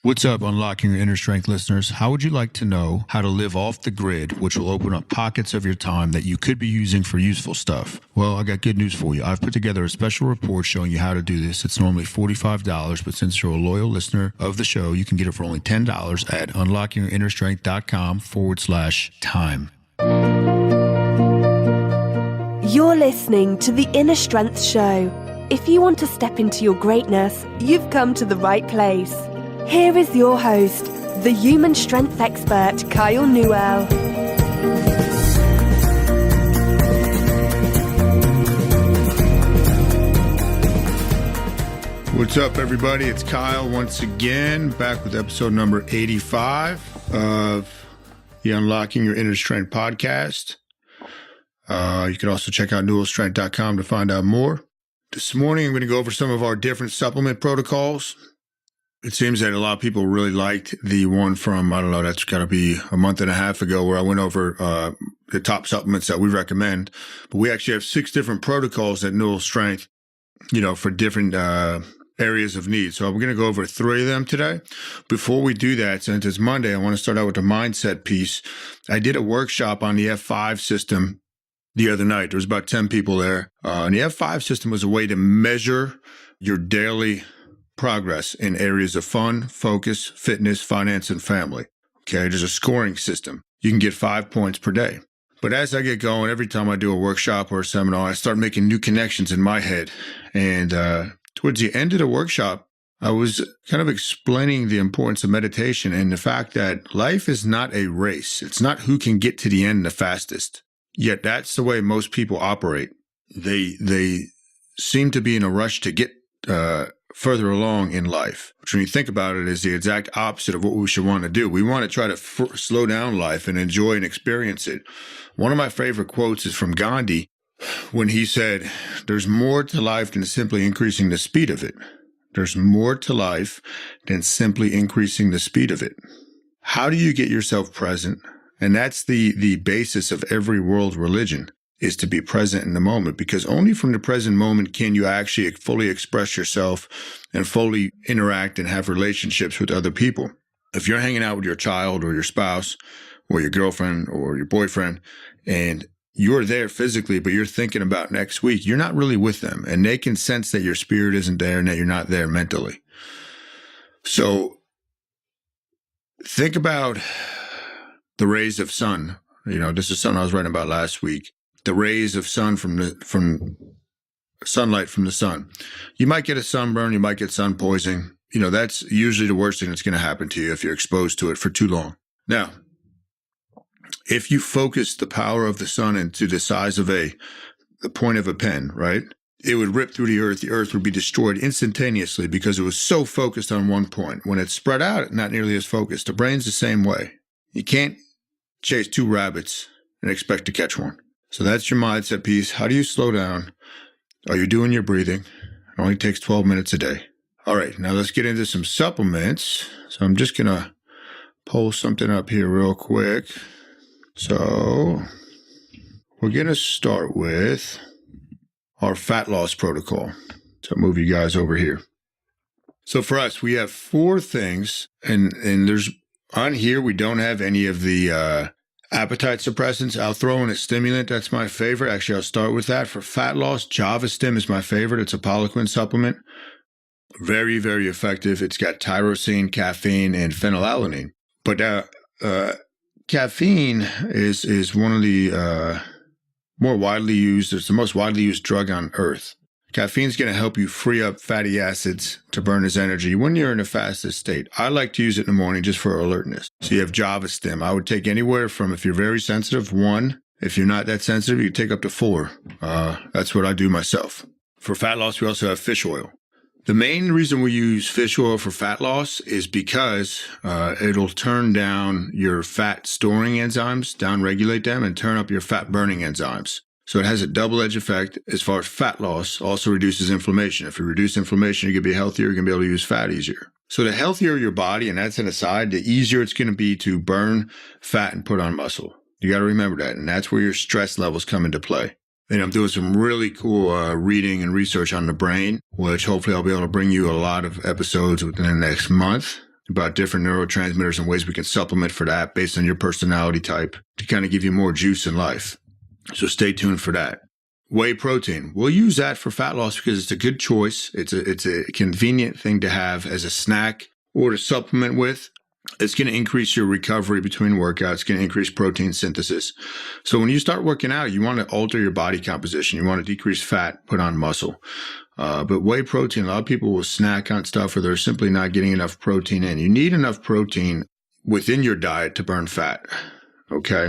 What's up, Unlocking Your Inner Strength listeners? How would you like to know how to live off the grid, which will open up pockets of your time that you could be using for useful stuff? Well, I got good news for you. I've put together a special report showing you how to do this. It's normally $45, but since you're a loyal listener of the show, you can get it for only $10 at unlockingyourinnerstrength.com/time. You're listening to The Inner Strength Show. If you want to step into your greatness, you've come to the right place. Here is your host, the human strength expert, Kyle Newell. What's up, everybody? It's Kyle once again, back with episode number 85 of the Unlocking Your Inner Strength podcast. You can also check out newellstrength.com to find out more. This morning, I'm going to go over some of our different supplement protocols. It seems that a lot of people really liked the one from, that's got to be a month and a half ago, where I went over the top supplements that we recommend. But we actually have 6 different protocols at Newell Strength, for different areas of need. So we're going to go over 3 of them today. Before we do that, since it's Monday, I want to start out with the mindset piece. I did a workshop on the F5 system the other night. There was about 10 people there. And the F5 system was a way to measure your daily progress in areas of fun, focus, fitness, finance, and family. Okay, there's a scoring system. You can get 5 points per day. But as I get going, every time I do a workshop or a seminar, I start making new connections in my head. And towards the end of the workshop, I was kind of explaining the importance of meditation and the fact that life is not a race. It's not who can get to the end the fastest. Yet that's the way most people operate. They seem to be in a rush to get further along in life, which when you think about it is the exact opposite of what we should want to do. We want to try to slow down life and enjoy and experience it. One of my favorite quotes is from Gandhi when he said, "There's more to life than simply increasing the speed of it. There's more to life than simply increasing the speed of it." How do you get yourself present? And that's the basis of every world religion, is to be present in the moment, because only from the present moment can you actually fully express yourself and fully interact and have relationships with other people. If you're hanging out with your child or your spouse or your girlfriend or your boyfriend and you're there physically, but you're thinking about next week, you're not really with them, and they can sense that your spirit isn't there and that you're not there mentally. So think about the rays of sun. This is something I was writing about last week. The rays of sun from sunlight from the sun. You might get a sunburn, you might get sun poisoning. That's usually the worst thing that's going to happen to you if you're exposed to it for too long. Now, if you focus the power of the sun into the size of the point of a pen, right? It would rip through the earth would be destroyed instantaneously because it was so focused on one point. When it's spread out, not nearly as focused. The brain's the same way. You can't chase 2 rabbits and expect to catch one. So that's your mindset piece. How do you slow down? Are you doing your breathing? It only takes 12 minutes a day. All right, now let's get into some supplements. So I'm just going to pull something up here real quick. So we're going to start with our fat loss protocol. So I'll move you guys over here. So for us, we have 4 things, and there's on here, we don't have any of the appetite suppressants. I'll throw in a stimulant. That's my favorite. Actually, I'll start with that. For fat loss, JavaStim is my favorite. It's a Poliquin supplement. Very, very effective. It's got tyrosine, caffeine, and phenylalanine. But caffeine is one of the more widely used. It's the most widely used drug on earth. Caffeine is going to help you free up fatty acids to burn as energy when you're in a fasted state. I like to use it in the morning just for alertness. So you have JavaStim. I would take anywhere from, if you're very sensitive, 1. If you're not that sensitive, you take up to 4. That's what I do myself. For fat loss, we also have fish oil. The main reason we use fish oil for fat loss is because it'll turn down your fat storing enzymes, downregulate them, and turn up your fat burning enzymes. So it has a double-edged effect as far as fat loss, also reduces inflammation. If you reduce inflammation, you're going to be healthier, you're going to be able to use fat easier. So the healthier your body, and that's an aside, the easier it's going to be to burn fat and put on muscle. You got to remember that, and that's where your stress levels come into play. And I'm doing some really cool reading and research on the brain, which hopefully I'll be able to bring you a lot of episodes within the next month. about different neurotransmitters and ways we can supplement for that based on your personality type to kind of give you more juice in life. So stay tuned for that. Whey protein. We'll use that for fat loss because it's a good choice. It's a convenient thing to have as a snack or to supplement with. It's going to increase your recovery between workouts. It's going to increase protein synthesis. So when you start working out, you want to alter your body composition. You want to decrease fat, put on muscle. But whey protein, a lot of people will snack on stuff or they're simply not getting enough protein in. You need enough protein within your diet to burn fat. Okay.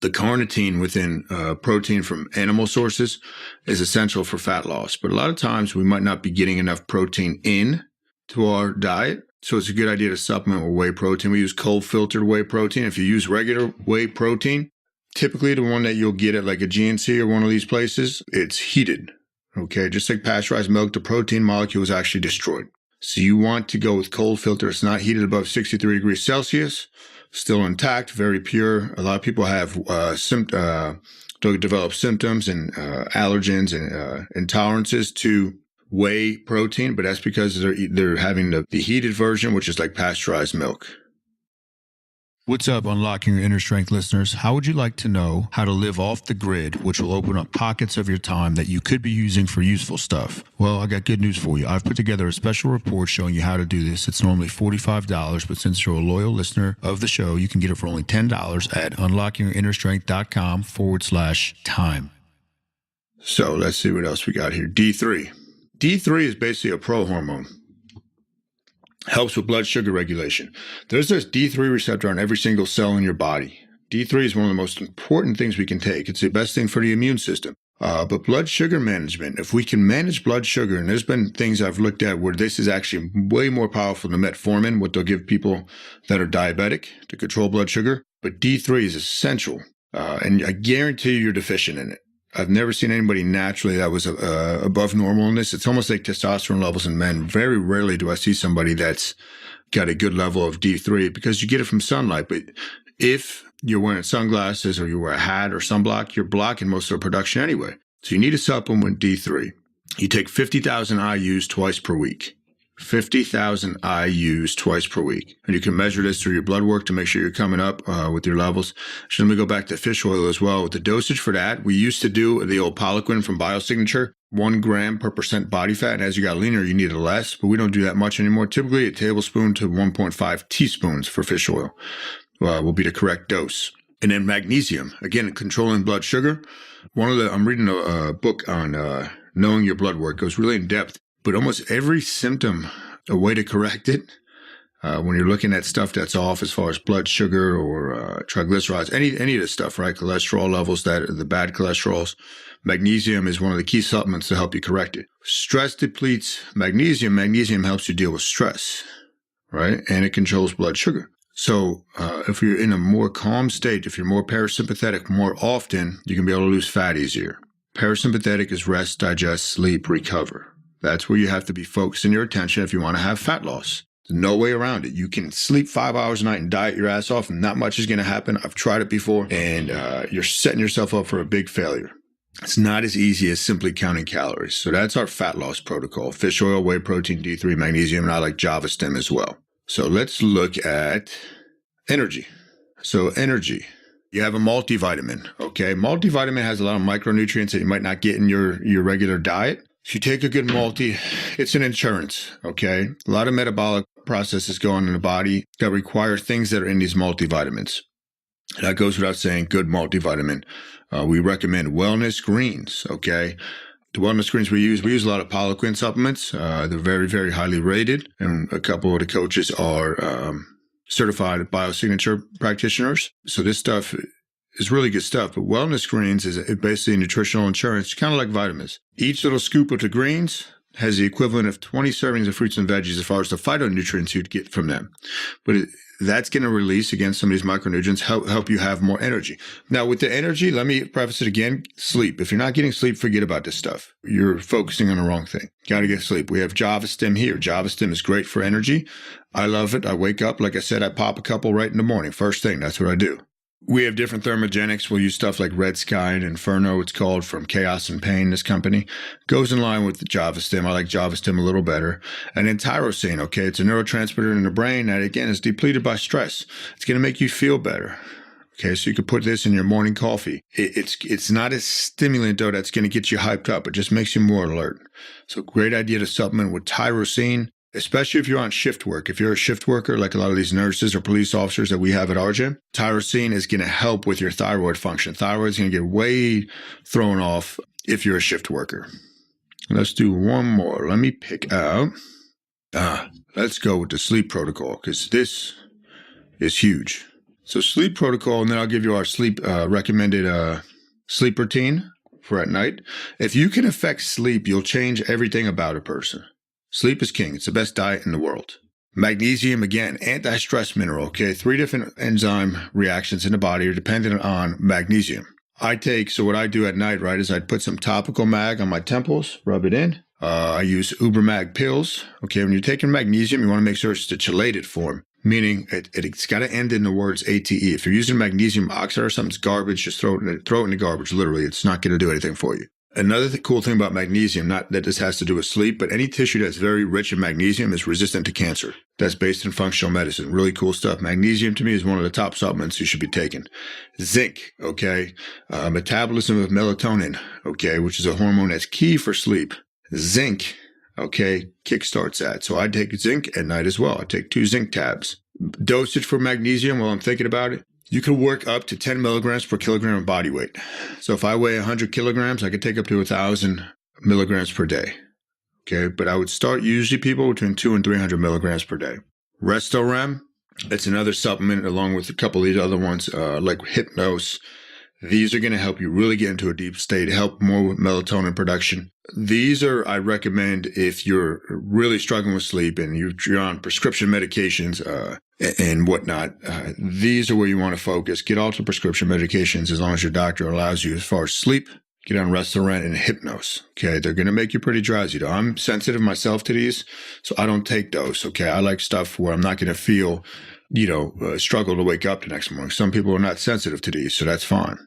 The carnitine within protein from animal sources is essential for fat loss. But a lot of times we might not be getting enough protein in to our diet. So it's a good idea to supplement with whey protein. We use cold filtered whey protein. If you use regular whey protein, typically the one that you'll get at like a GNC or one of these places, it's heated. Okay, just like pasteurized milk, the protein molecule is actually destroyed. So you want to go with cold filter. It's not heated above 63 degrees Celsius, still intact, very pure. A lot of people have they'll develop symptoms and allergens and intolerances to whey protein, but that's because they're having the heated version, which is like pasteurized milk. What's up, Unlocking Your Inner Strength listeners? How would you like to know how to live off the grid, which will open up pockets of your time that you could be using for useful stuff? Well, I got good news for you. I've put together a special report showing you how to do this. It's normally $45, but since you're a loyal listener of the show, you can get it for only $10 at unlockingyourinnerstrength.com/time. So let's see what else we got here. D3. D3 is basically a pro-hormone. Helps with blood sugar regulation. There's this D3 receptor on every single cell in your body. D3 is one of the most important things we can take. It's the best thing for the immune system. But blood sugar management, if we can manage blood sugar, and there's been things I've looked at where this is actually way more powerful than metformin, what they'll give people that are diabetic to control blood sugar. But D3 is essential, and I guarantee you're deficient in it. I've never seen anybody naturally that was above normal in this. It's almost like testosterone levels in men. Very rarely do I see somebody that's got a good level of D3 because you get it from sunlight. But if you're wearing sunglasses or you wear a hat or sunblock, you're blocking most of the production anyway. So you need to supplement with D3. You take 50,000 IUs twice per week. 50,000 IUs twice per week. And you can measure this through your blood work to make sure you're coming up with your levels. So let me go back to fish oil as well. With the dosage for that, we used to do the old Poliquin from Biosignature, 1 gram per percent body fat. And as you got leaner, you needed less, but we don't do that much anymore. Typically a tablespoon to 1.5 teaspoons for fish oil will be the correct dose. And then magnesium, again, controlling blood sugar. I'm reading a book on knowing your blood work. It goes really in depth. But almost every symptom, a way to correct it, when you're looking at stuff that's off as far as blood sugar or triglycerides, any of this stuff, right? Cholesterol levels, the bad cholesterols. Magnesium is one of the key supplements to help you correct it. Stress depletes magnesium. Magnesium helps you deal with stress, right? And it controls blood sugar. So if you're in a more calm state, if you're more parasympathetic more often, you can be able to lose fat easier. Parasympathetic is rest, digest, sleep, recover. That's where you have to be focusing your attention if you want to have fat loss. There's no way around it. You can sleep 5 hours a night and diet your ass off, and not much is going to happen. I've tried it before, and you're setting yourself up for a big failure. It's not as easy as simply counting calories. So that's our fat loss protocol. Fish oil, whey protein, D3, magnesium, and I like Java stem as well. So let's look at energy. So energy. You have a multivitamin, okay? Multivitamin has a lot of micronutrients that you might not get in your regular diet. If you take a good multi, it's an insurance, okay? A lot of metabolic processes go on in the body that require things that are in these multivitamins. That goes without saying, good multivitamin. We recommend wellness greens, okay? The wellness greens we use a lot of Poliquin supplements. They're very, very highly rated, and a couple of the coaches are certified biosignature practitioners. So this stuff is really good stuff. But wellness greens is basically nutritional insurance, kind of like vitamins. Each little scoop of the greens has the equivalent of 20 servings of fruits and veggies as far as the phytonutrients you'd get from them. But that's going to release, again, some of these micronutrients, help you have more energy. Now, with the energy, let me preface it again, sleep. If you're not getting sleep, forget about this stuff. You're focusing on the wrong thing. Got to get sleep. We have Java stem here. Java stem is great for energy. I love it. I wake up, like I said, I pop a couple right in the morning. First thing, that's what I do. We have different thermogenics. We'll use stuff like Red Sky and Inferno, it's called, from Chaos and Pain, this company. Goes in line with the JavaStim. I like JavaStim a little better. And then tyrosine, okay, it's a neurotransmitter in the brain that, again, is depleted by stress. It's going to make you feel better. Okay, so you could put this in your morning coffee. It's not a stimulant, though, that's going to get you hyped up. It just makes you more alert. So great idea to supplement with tyrosine, especially if you're on shift work. If you're a shift worker, like a lot of these nurses or police officers that we have at our gym, tyrosine is going to help with your thyroid function. Thyroid is going to get way thrown off if you're a shift worker. Let's do one more. Let me pick out. Let's go with the sleep protocol, because this is huge. So sleep protocol, and then I'll give you our sleep recommended sleep routine for at night. If you can affect sleep, you'll change everything about a person. Sleep is king. It's the best diet in the world. Magnesium, again, anti-stress mineral, okay? 3 different enzyme reactions in the body are dependent on magnesium. So what I do at night, right, is I'd put some topical mag on my temples, rub it in. I use Ubermag pills. Okay, when you're taking magnesium, you want to make sure it's the chelated form, meaning it's got to end in the words ATE. If you're using magnesium oxide or something, it's garbage, just throw it in the garbage, literally. It's not going to do anything for you. Another cool thing about magnesium, not that this has to do with sleep, but any tissue that's very rich in magnesium is resistant to cancer. That's based in functional medicine. Really cool stuff. Magnesium, to me, is one of the top supplements you should be taking. Zinc, okay? Metabolism of melatonin, okay, which is a hormone that's key for sleep. Zinc, okay, kickstarts that. So I take zinc at night as well. I take 2 zinc tabs. Dosage for magnesium, while I'm thinking about it, you can work up to 10 milligrams per kilogram of body weight. So if I weigh 100 kilograms, I could take up to 1,000 milligrams per day. Okay, but I would start usually people between 200 and 300 milligrams per day. Restorem, it's another supplement along with a couple of these other ones like Hypnose. These are going to help you really get into a deep state, help more with melatonin production. These are, I recommend if you're really struggling with sleep and you're on prescription medications and whatnot. These are where you want to focus. Get off the prescription medications as long as your doctor allows you. As far as sleep, get on Restorem and Hypnose. Okay, they're going to make you pretty drowsy, though. I'm sensitive myself to these, so I don't take those. Okay, I like stuff where I'm not going to feel, struggle to wake up the next morning. Some people are not sensitive to these, so that's fine.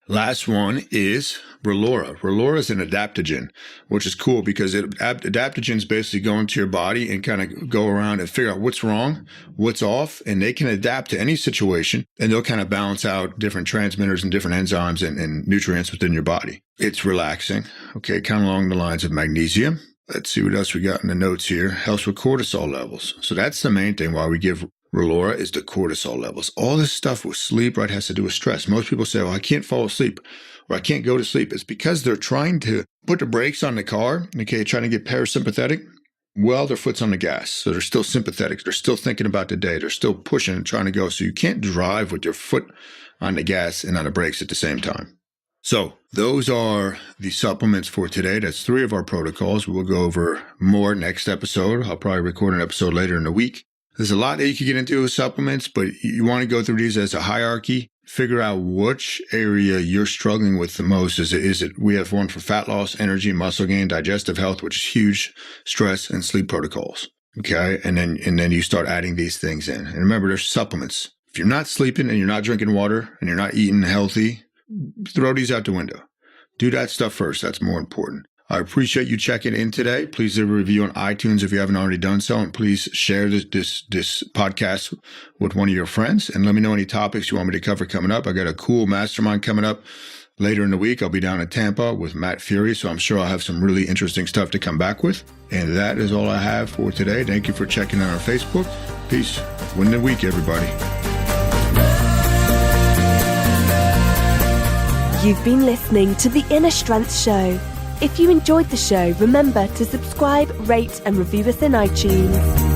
Last one is Relora. Relora is an adaptogen, which is cool because adaptogens basically go into your body and kind of go around and figure out what's wrong, what's off, and they can adapt to any situation, and they'll kind of balance out different transmitters and different enzymes and nutrients within your body. It's relaxing, okay, kind of along the lines of magnesium. Let's see what else we got in the notes here. Helps with cortisol levels. So that's the main thing why we give Relora is the cortisol levels. All this stuff with sleep, right, has to do with stress. Most people say, well, I can't fall asleep or I can't go to sleep. It's because they're trying to put the brakes on the car, okay, trying to get parasympathetic. Well, their foot's on the gas. So they're still sympathetic. They're still thinking about the day. They're still pushing and trying to go. So you can't drive with your foot on the gas and on the brakes at the same time. So those are the supplements for today. That's 3 of our protocols. We'll go over more next episode. I'll probably record an episode later in the week. There's a lot that you can get into with supplements, but you want to go through these as a hierarchy. Figure out which area you're struggling with the most. Is it? We have one for fat loss, energy, muscle gain, digestive health, which is huge, stress, and sleep protocols. Okay, and then you start adding these things in. And remember, there's supplements. If you're not sleeping and you're not drinking water and you're not eating healthy, throw these out the window. Do that stuff first. That's more important. I appreciate you checking in today. Please leave a review on iTunes if you haven't already done so. And please share this podcast with one of your friends. And let me know any topics you want me to cover coming up. I got a cool mastermind coming up later in the week. I'll be down in Tampa with Matt Fury. So I'm sure I'll have some really interesting stuff to come back with. And that is all I have for today. Thank you for checking out our Facebook. Peace. Win the week, everybody. You've been listening to The Inner Strength Show. If you enjoyed the show, remember to subscribe, rate, and review us in iTunes.